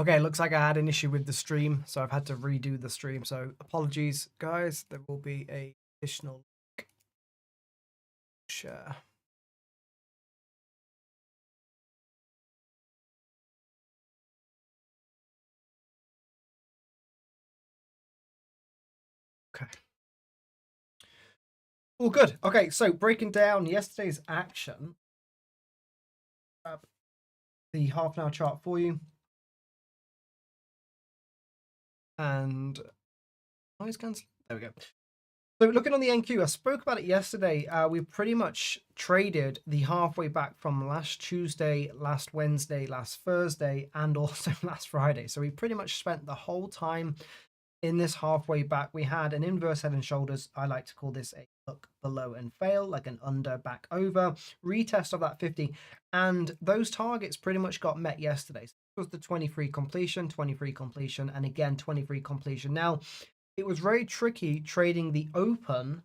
Okay, looks like I had an issue with the stream, so I've had to redo the stream. So apologies, guys. There will be a additional link. Share. Okay. All good. Okay, so breaking down yesterday's action. Grab the half-an-hour chart for you. And noise cancel. There we go. So looking on the NQ, I spoke about it yesterday. We pretty much traded the halfway back from last Tuesday, last Wednesday, last Thursday, and also last Friday. So we pretty much spent the whole time in this halfway back. We had an inverse head and shoulders. I like to call this a look below and fail, like an under back over retest of that 50. And those targets pretty much got met yesterday. So this was the 23 completion, and again, 23 completion. Now, it was very tricky trading the open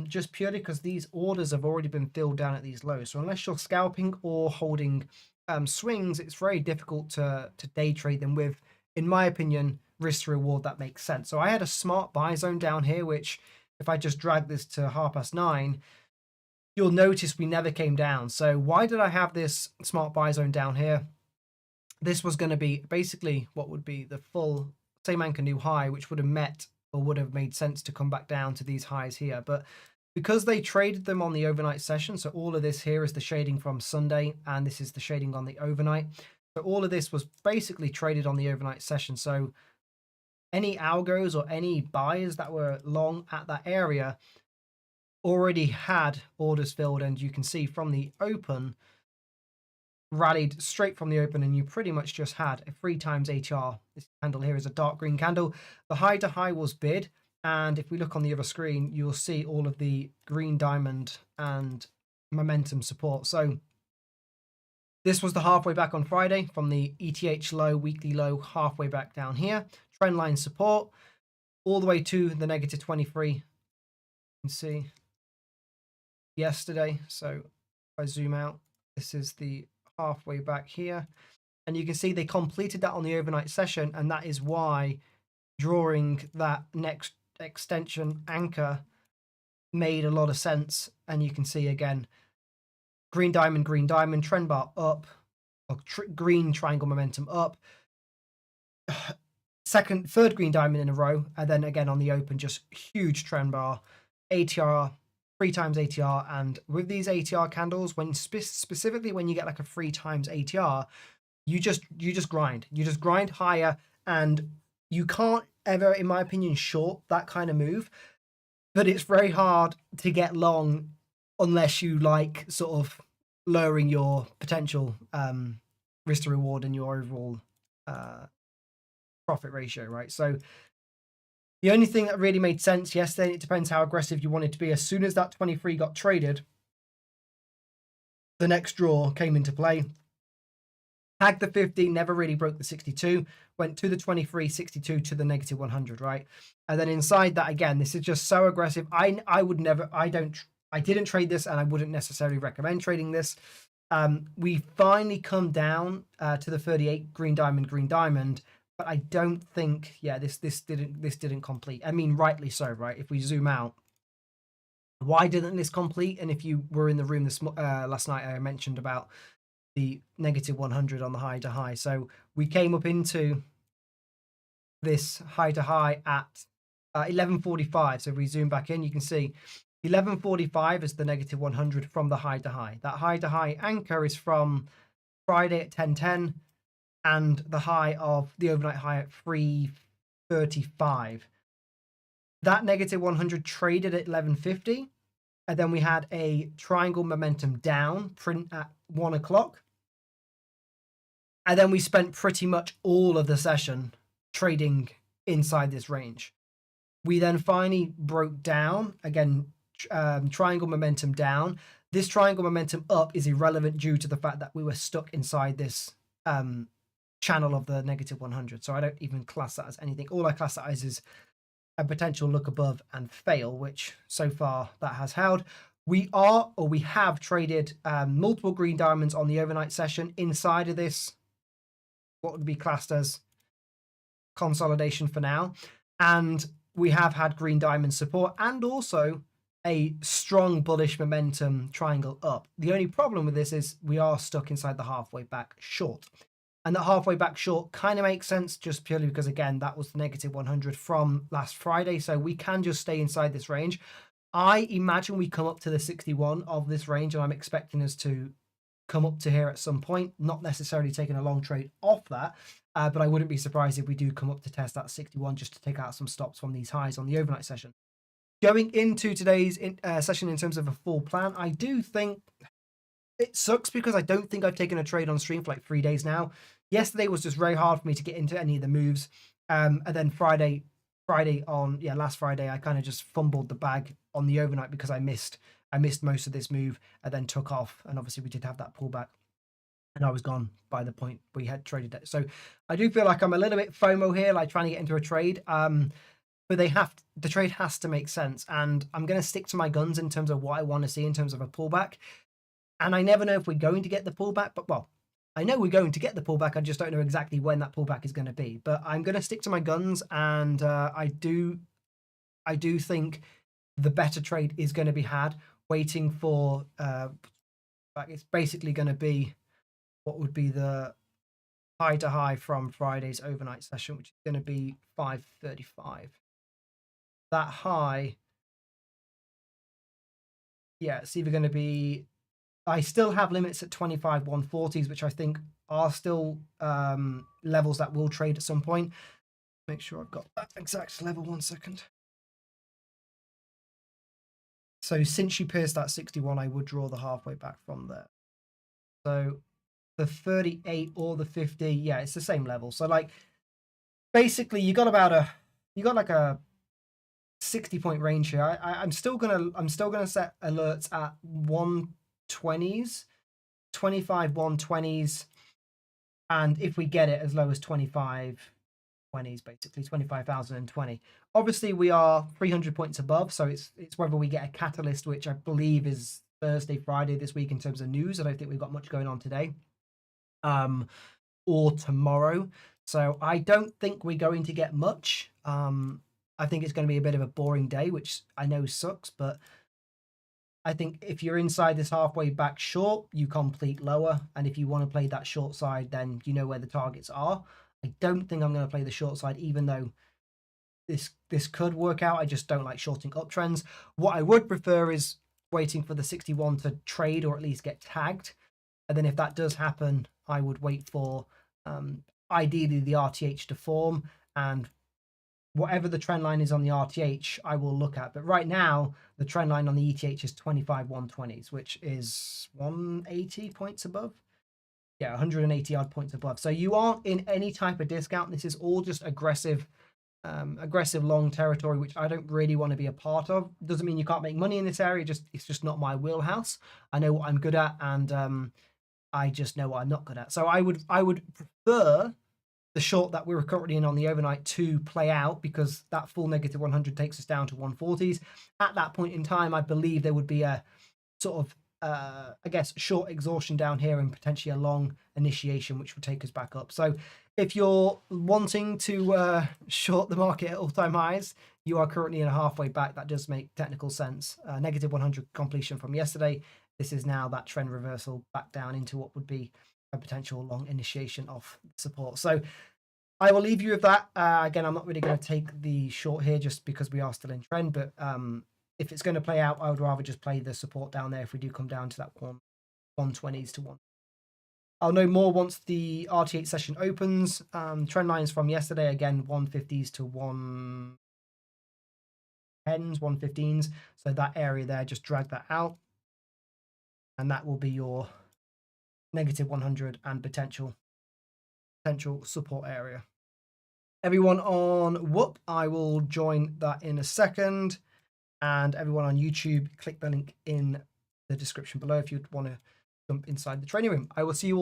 just purely because these orders have already been filled down at these lows. So unless you're scalping or holding swings, it's very difficult to day trade them with, in my opinion, risk to reward that makes sense. So I had a smart buy zone down here, which if I just drag this to 9:30, you'll notice we never came down. So why did I have this smart buy zone down here? This was going to be basically what would be the full same anchor new high, which would have met or would have made sense to come back down to these highs here. But because they traded them on the overnight session, so all of this here is the shading from Sunday, and this is the shading on the overnight. So all of this was basically traded on the overnight session. So any algos or any buyers that were long at that area already had orders filled, and you can see from the open, rallied straight from the open, and you pretty much just had a 3 times ATR. This candle here is a dark green candle. The high to high was bid, and if we look on the other screen, you'll see all of the green diamond and momentum support. So this was the halfway back on Friday from the ETH low, weekly low, halfway back down here. Trend line support all the way to the negative 23. You can see yesterday. So if I zoom out, this is the halfway back here, and you can see they completed that on the overnight session, and that is why drawing that next extension anchor made a lot of sense. And you can see again, green diamond, trend bar up, or green triangle momentum up, third green diamond in a row, and then again on the open, just huge trend bar, ATR, 3 times ATR. And with these ATR candles, when specifically when you get like a 3 times ATR, you just grind higher, and you can't ever, in my opinion, short that kind of move. But it's very hard to get long unless you like sort of lowering your potential risk to reward and your overall profit ratio, right? So the only thing that really made sense yesterday, it depends how aggressive you wanted to be. As soon as that 23 got traded, the next draw came into play. Tagged the 50, never really broke the 62, went to the 23, 62 to the negative 100, right? And then inside that, again, this is just so aggressive. I didn't trade this, and I wouldn't necessarily recommend trading this. We finally come down to the 38 green diamond, but I don't think, yeah, this didn't complete. I mean, rightly so, right? If we zoom out, why didn't this complete? And if you were in the room last night, I mentioned about the negative 100 on the high to high. So we came up into this high to high at 11:45. So if we zoom back in, you can see 11:45 is the negative 100 from the high to high. That high to high anchor is from Friday at 10:10, and the high of the overnight high at 3:35. That negative 100 traded at 11:50, and then we had a triangle momentum down print at 1 o'clock. And then we spent pretty much all of the session trading inside this range. We then finally broke down, again, triangle momentum down. This triangle momentum up is irrelevant due to the fact that we were stuck inside this channel of the negative 100. So I don't even class that as anything. All I class that as is a potential look above and fail, which so far that has held. We have traded multiple green diamonds on the overnight session inside of this what would be classed as consolidation for now. And we have had green diamond support and also a strong bullish momentum triangle up. The only problem with this is we are stuck inside the halfway back short. And that halfway back short kind of makes sense just purely because, again, that was the negative 100 from last Friday. So we can just stay inside this range. I imagine we come up to the 61 of this range, and I'm expecting us to come up to here at some point, not necessarily taking a long trade off that, but I wouldn't be surprised if we do come up to test that 61 just to take out some stops from these highs on the overnight session. Going into today's session in terms of a full plan, I do think it sucks because I don't think I've taken a trade on stream for like 3 days now. Yesterday was just very hard for me to get into any of the moves. And then last Friday, I kind of just fumbled the bag on the overnight because I missed most of this move and then took off. And obviously we did have that pullback and I was gone by the point we had traded it. So I do feel like I'm a little bit FOMO here, like trying to get into a trade. But the trade has to make sense. And I'm going to stick to my guns in terms of what I want to see in terms of a pullback. And I never know if we're going to get the pullback, but well, I know we're going to get the pullback. I just don't know exactly when that pullback is going to be. But I'm going to stick to my guns, and I do think the better trade is going to be had. Waiting for it's basically going to be what would be the high to high from Friday's overnight session, which is going to be 535. That high, yeah, it's either going to be. I still have limits at 25 140s, which I think are still levels that will trade at some point. Make sure I've got that exact level. 1 second. So since you pierced that 61, I would draw the halfway back from there. So the 38 or the 50, yeah, it's the same level. So like basically you got like a 60-point range here. I'm still gonna set alerts at 120s, 25 120s, and if we get it as low as 25 20s, basically 25,020. Obviously we are 300 points above, so it's whether we get a catalyst, which I believe is Thursday, Friday this week in terms of news. I don't think we've got much going on today, or tomorrow. So I don't think we're going to get much. I think it's going to be a bit of a boring day, which I know sucks, but I think if you're inside this halfway back short, you complete lower. And if you want to play that short side, then you know where the targets are. I don't think I'm going to play the short side, even though this could work out. I just don't like shorting uptrends. What I would prefer is waiting for the 61 to trade or at least get tagged. And then if that does happen, I would wait for ideally the RTH to form, and whatever the trend line is on the RTH, I will look at. But right now, the trend line on the ETH is 25 120s, which is 180 points above. Yeah, 180 odd points above. So you aren't in any type of discount. This is all just aggressive long territory, which I don't really want to be a part of. Doesn't mean you can't make money in this area. It's just not my wheelhouse. I know what I'm good at, and I just know what I'm not good at. So I would prefer the short that we're currently in on the overnight to play out, because that full negative 100 takes us down to 140s. At that point in time, I believe there would be a sort of I guess short exhaustion down here and potentially a long initiation, which would take us back up. So if you're wanting to short the market at all-time highs, you are currently in a halfway back. That does make technical sense. Negative 100 completion from yesterday. This is now that trend reversal back down into what would be a potential long initiation of support. So I will leave you with that. Again, I'm not really going to take the short here just because we are still in trend, but if it's going to play out, I would rather just play the support down there if we do come down to that 120s to 1. I'll know more once the RT8 session opens. Trend lines from yesterday, again, 150s to 110s, 115s. So that area there, just drag that out. And that will be your negative 100 and potential support area. Everyone on Whoop, I will join that in a second. And everyone on YouTube, click the link in the description below if you'd want to jump inside the training room. I will see you all